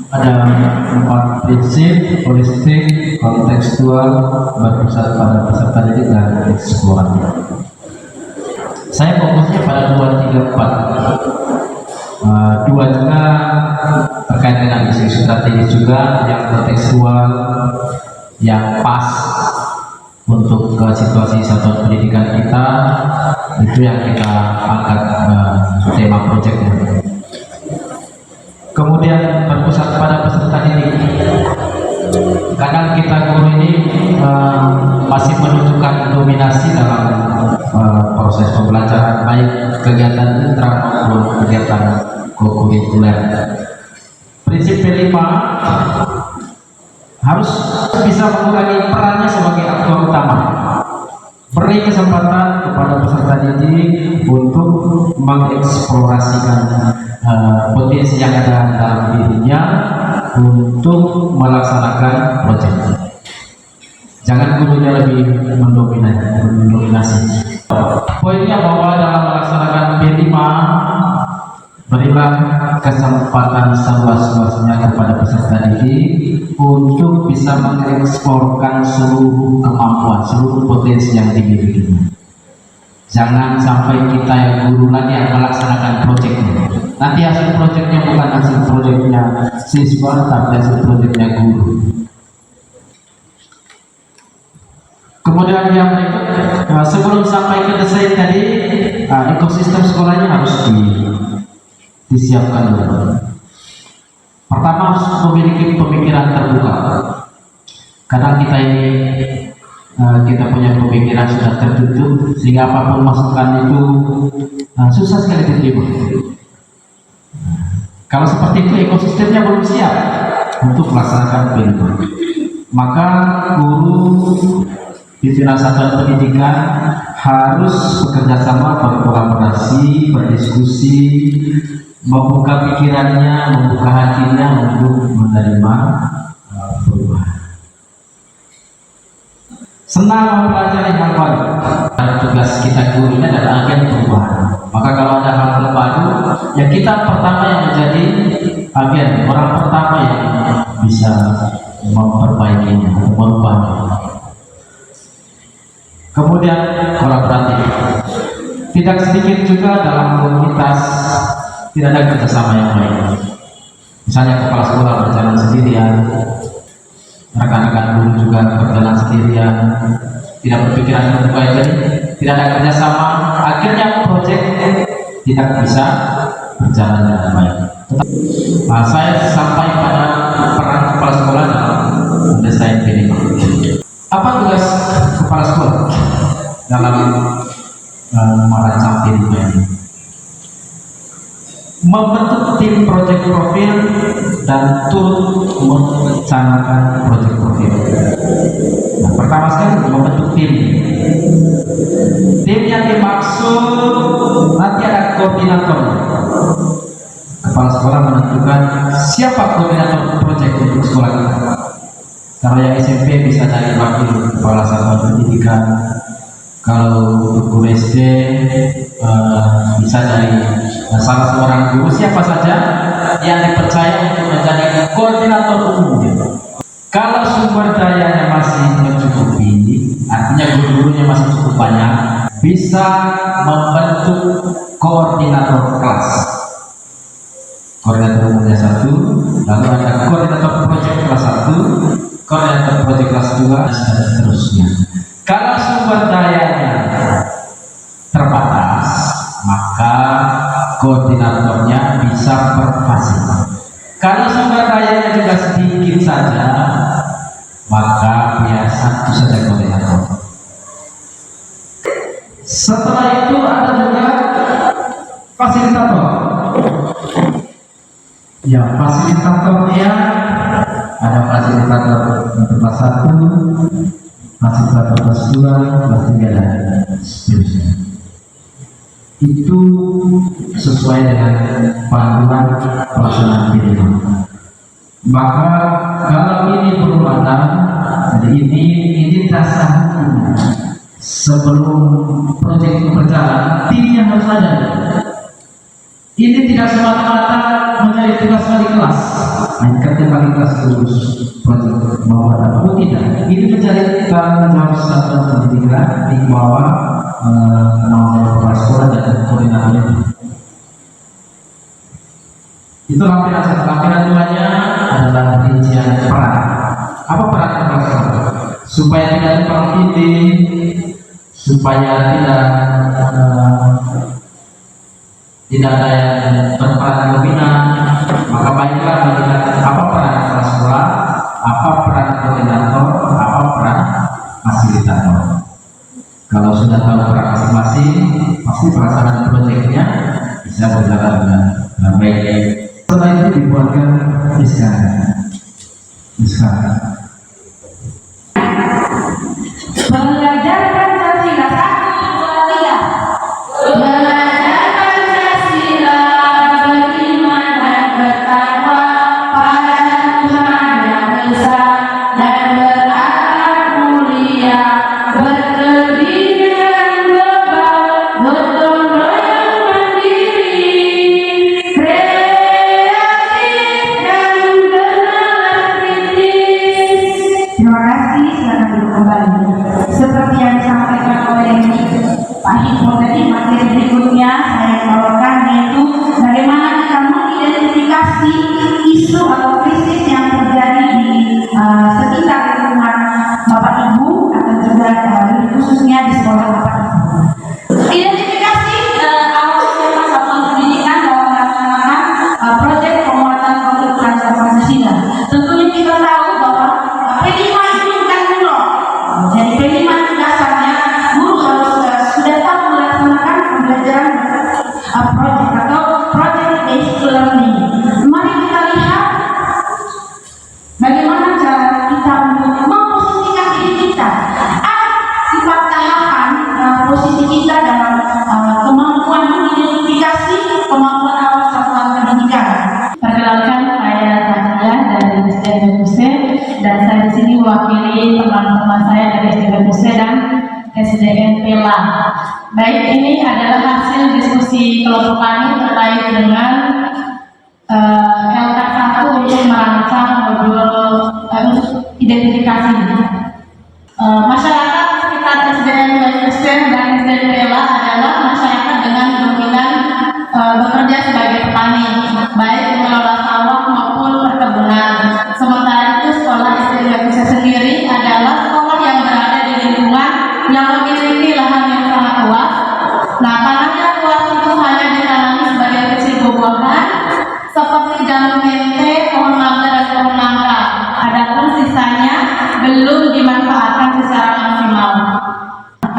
ada 4 prinsip: holistik, kontekstual, berpusat pada peserta didik, dan eksploratif. Saya fokusnya pada 2, 3, 4. 2 juga terkait dengan isu strategis juga, yang kontekstual, yang pas untuk situasi satuan pendidikan kita, itu yang kita angkat tema proyeknya. Kemudian berpusat pada peserta didik. Kadang kita guru ini masih menunjukkan dominasi dalam proses pembelajaran, baik kegiatan intra maupun kegiatan kurikuler. Prinsip P5 harus bisa mengurangi perannya sebagai aktor utama, beri kesempatan kepada peserta didik untuk mengeksplorasikan potensi yang ada dalam dirinya untuk melaksanakan proyek. Jangan gurunya lebih mendominasi. Poinnya bahwa dalam melaksanakan P5, berilah kesempatan seluas-luasnya kepada peserta didik untuk bisa mengeksplorkan seluruh kemampuan, seluruh potensi yang dimilikinya. Jangan sampai kita yang guru lagi yang melaksanakan proyeknya. Nanti hasil proyeknya bukan hasil proyeknya siswa, tapi hasil proyeknya guru. Kemudian yang berikut, sebelum sampai ke desain tadi, ekosistem sekolahnya harus disiapkan dulu. Pertama, harus memiliki pemikiran terbuka. Kadang kita ini kita punya pemikiran sudah tertutup, sehingga apapun masukan itu susah sekali diterima. Kalau seperti itu, ekosistemnya belum siap untuk melaksanakan P5. Maka guru pimpinan satuan pendidikan harus bekerja sama, berkolaborasi, berdiskusi, membuka pikirannya, membuka hatinya untuk menerima perubahan. Senang mempelajari hal baru. Tugas kita guru ini adalah agen perubahan. Maka kalau ada hal baru, ya kita pertama yang menjadi agen, orang pertama yang bisa memperbaikinya, merubahnya. Kemudian kolaboratif. Tidak sedikit juga dalam komunitas tidak ada kerjasama yang baik. Misalnya kepala sekolah berjalan sendirian, rekan-rekan guru juga berjalan sendirian, tidak berpikiran untuk baik, tidak ada kerjasama, akhirnya proyek tidak bisa berjalan dengan baik. Saya sampai pada peran kepala sekolah dalam mendesain P5. Apa tugas kepala sekolah dalam merancang P5 ini? Membentuk tim proyek profil dan turut merencanakan proyek profil. Nah, pertama sekali membentuk tim. Tim yang dimaksud nanti ada koordinator. Kepala sekolah menentukan siapa koordinator proyek untuk sekolah kita. Kalau yang SMP bisa dari wakil kepala satuan pendidikan. Kalau untuk guru SD bisa dari salah seorang guru, siapa saja yang dipercaya untuk menjadi koordinator umum. Kalau sumber dayanya masih mencukupi, artinya guru-gurunya masih cukup banyak, bisa membentuk koordinator kelas. Koordinator umumnya 1, lalu ada koordinator proyek kelas 1, koordinator proyek kelas 2, dan seterusnya. Kalau sumber dayanya terbatas, maka koordinatornya bisa per fase. Kalau sumber dayanya juga sedikit saja, maka ya 1 saja koordinator. Setelah itu ada juga fasilitator. Ya, fasilitatornya ada fasilitator kelas 1, fasilitator kelas 2, kelas 3, dan seterusnya. Itu sesuai dengan panduan pelaksanaan P5. Maka kalau ini belum ada, jadi ini dasar hukum. Sebelum proyek itu berjalan, timnya harus ada. Ini tidak semata-mata menjadi tugas wali kelas. meningkatkan kualitas lulus proyek bahwa atau tidak. Ini mencari tanggung satuan pendidikan di bawah naungan kepala sekolah dan koordinator itu. Itu lampiran satu. Lampiran duanya adalah rincian peran. Apa peran kepala sekolah? Supaya tidak tumpang tindih, supaya tidak ada yang berperan dominan, maka baiklah melihat apa peran kepala sekolah, apa peran koordinator, apa peran fasilitator. Kalau sudah tahu peran masing-masing, pasti pelaksanaan proyeknya bisa berjalan dengan baik. Setelah itu dibuatkan SK. Belajar Pancasila 1, 2, 3. Belajar Pancasila beriman dan bertakwa pada Tuhan yang Esa dan berakhlak mulia, berkebudayaan global, gotong royong mandiri, kreatif dan benar kritis. Terima kasih, silakan duduk kembali. Seperti yang disampaikan oleh Pak Hippo tadi, materi berikutnya saya bawakan yaitu bagaimana kita mengidentifikasi isu atau krisis yang terjadi di sekitar lingkungan Bapak Ibu atau juga khususnya di sekolah Bapak Ibu. Identifikasi awal siapa satuan pendidikan dalam melaksanakan proyek penguatan komunitas Pancasila. Tentunya kita tahu bahwa P5 itu bukan nol. Jadi P5 dasarnya guru harus sudah tahu melaksanakan pembelajaran proyek atau project based learning. Mari kita lihat bagaimana cara kita untuk memposisikan diri kita. Sifat tahapan posisi kita dalam kemampuan mengidentifikasi kemampuan awal satuan pendidikan. Perkenalkan, saya Zakia dari SDN Buse dan saya di sini mewakili teman-teman saya dari SDN Buse dan SDN Pela. Baik, ini adalah hasil diskusi kelompok kami terkait dengan LK1 untuk merancang modul identifikasi. Masyarakat sekitar SDN Buse dan SDN Pela adalah masyarakat dengan dominan bekerja sebagai petani, baik mengelola sawah maupun perkebunan. Sementara itu sekolah SDN Buse sendiri adalah sekolah yang berada di lingkungan yang memiliki lahan yang sangat luas. Nah, tanah yang luas itu hanya ditanami sebagai kecil buah-buahan seperti jamu mente, pohon mangga dan pohon nangka. Adapun sisanya belum dimanfaatkan secara maksimal.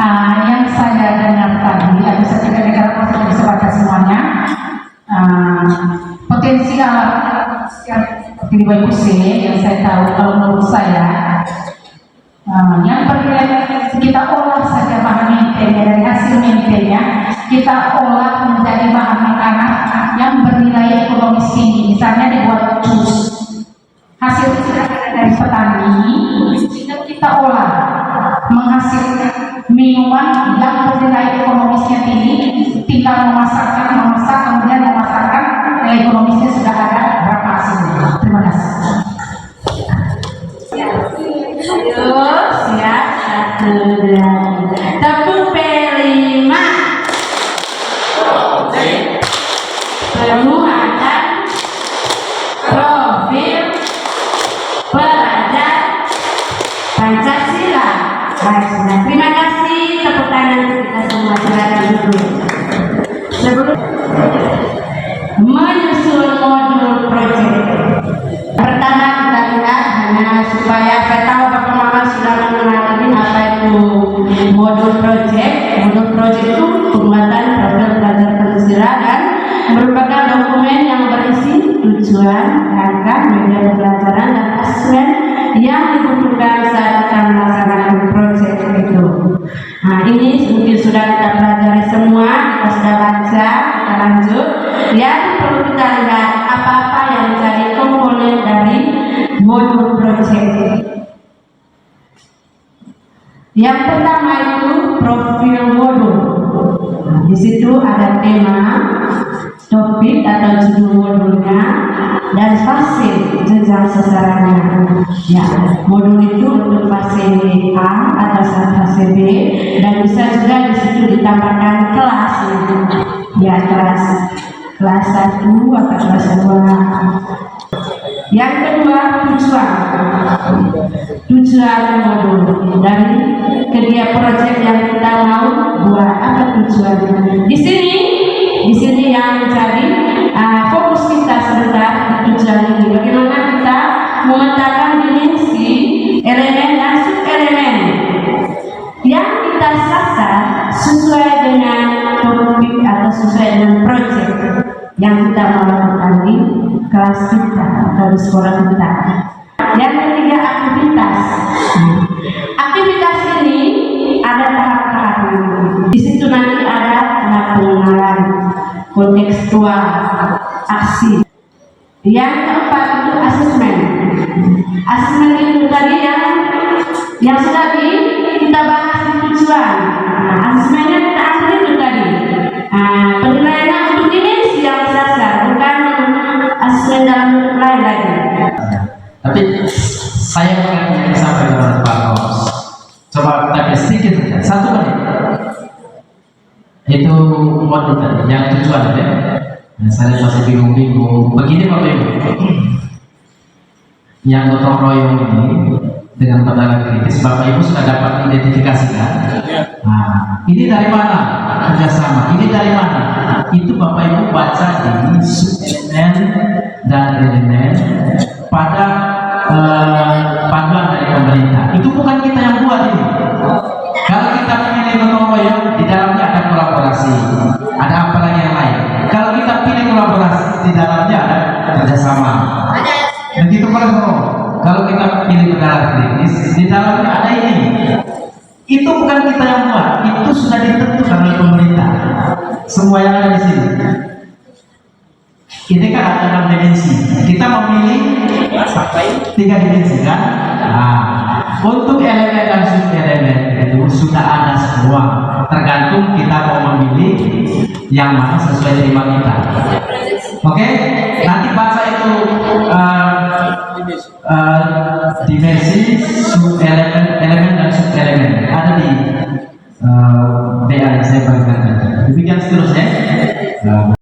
Yang saya dengar tadi, bisa kita dengar apa bisa baca semuanya. Potensi alam yang seperti di BUC yang saya tahu, kalau menurut saya yang bernilai kita olah saja bahan mentenya, dari hasil mentenya kita olah menjadi bahan makanan yang bernilai ekonomis tinggi. Misalnya dibuat jus, hasil dari petani kita olah menghasilkan minuman yang bernilai ekonomisnya tinggi. Tinggal memasak kemudian memasarkan, nilai ekonomisnya sudah ada berapa hasilnya. Terima kasih. Siap, 1, 2, 3. Tepuk P5. Penguatan profil pelajar Pancasila. Baik, terima kasih. Tepuk tangan kita semua, silakan duduk. Sebelum menyusun modul proyek, pertama kita lihat hanya supaya saya tahu Bapak Mama sudah mengenali apa itu modul proyek. Modul proyek itu pembuatan program pelajar Pancasila dan merupakan dokumen yang berisi tujuan, rangka, media pembelajaran dan asesmen yang dibutuhkan saat kita melaksanakan proyek itu. Nah, ini mungkin sudah kita pelajari semua, kita sudah baca, kita lanjut. Yang perlu kita lihat apa-apa yang menjadi komponen dari modul proyek. Yang pertama itu profil modul. Nah, di situ ada tema, topik, topik atau judul modulnya dan fase jenjang sasarannya. Ya, modul itu untuk fase A atau fase B, dan bisa juga di situ ditambahkan kelas, ya kelas 1 atau kelas 2. Yang kedua, tujuan modul dari kedua proyek yang kita mau buat. Apa tujuannya? Di sini yang menjadi fokus kita sebentar tujuan ini. Bagaimana kita memetakan dimensi elemen dan subelemen yang kita sasar sesuai dengan topik atau sesuai dengan proyek yang kita mau lakukan di kelas kita atau di sekolah kita. Yang ketiga, aktivitas. Aktivitas ini ada tahap-tahapnya. Di situ nanti ada pengenalan, kontekstual, aksi. Yang keempat itu asesmen. Asesmen itu tadi yang sudah kita bahas di tujuan. Asesmennya kita ambil itu tadi. Penilaiannya untuk dimensi yang sasar, bukan asesmen dalam bentuk lain lagi. Tapi saya ingin sampai kepada Pak Kaus. Coba kita sedikit saja, 1 menit. Itu modul tadi, yang tujuan ya. Nah, saya masih bingung-bingung. Begini Bapak Ibu, yang gotong royong ini dengan pandangan kritis, Bapak Ibu sudah dapat identifikasikan. Nah, ini dari mana kerjasama? Ini dari mana? Itu Bapak Ibu baca di subelemen dan elemen pada panduan dari pemerintah. Itu bukan kita yang buat ini. Kalau kita pilih gotong royong, di dalamnya ada kolaborasi, ada apa lagi yang lain. Kalau kita pilih kolaborasi, di dalamnya ada kerjasama. Begitu kalau kita pilih pendarat kritis, di dalamnya ada ini. Itu bukan kita yang buat, itu sudah ditentukan oleh pemerintah. Semua yang ada di sini. Ini kan ada 6 dimensi. Kita memilih 3 dimensi kan? Untuk elemen dan subelemen itu sudah ada semua. Tergantung kita mau memilih yang mana sesuai terima kita. Oke? Nanti baca itu dimensi, subelemen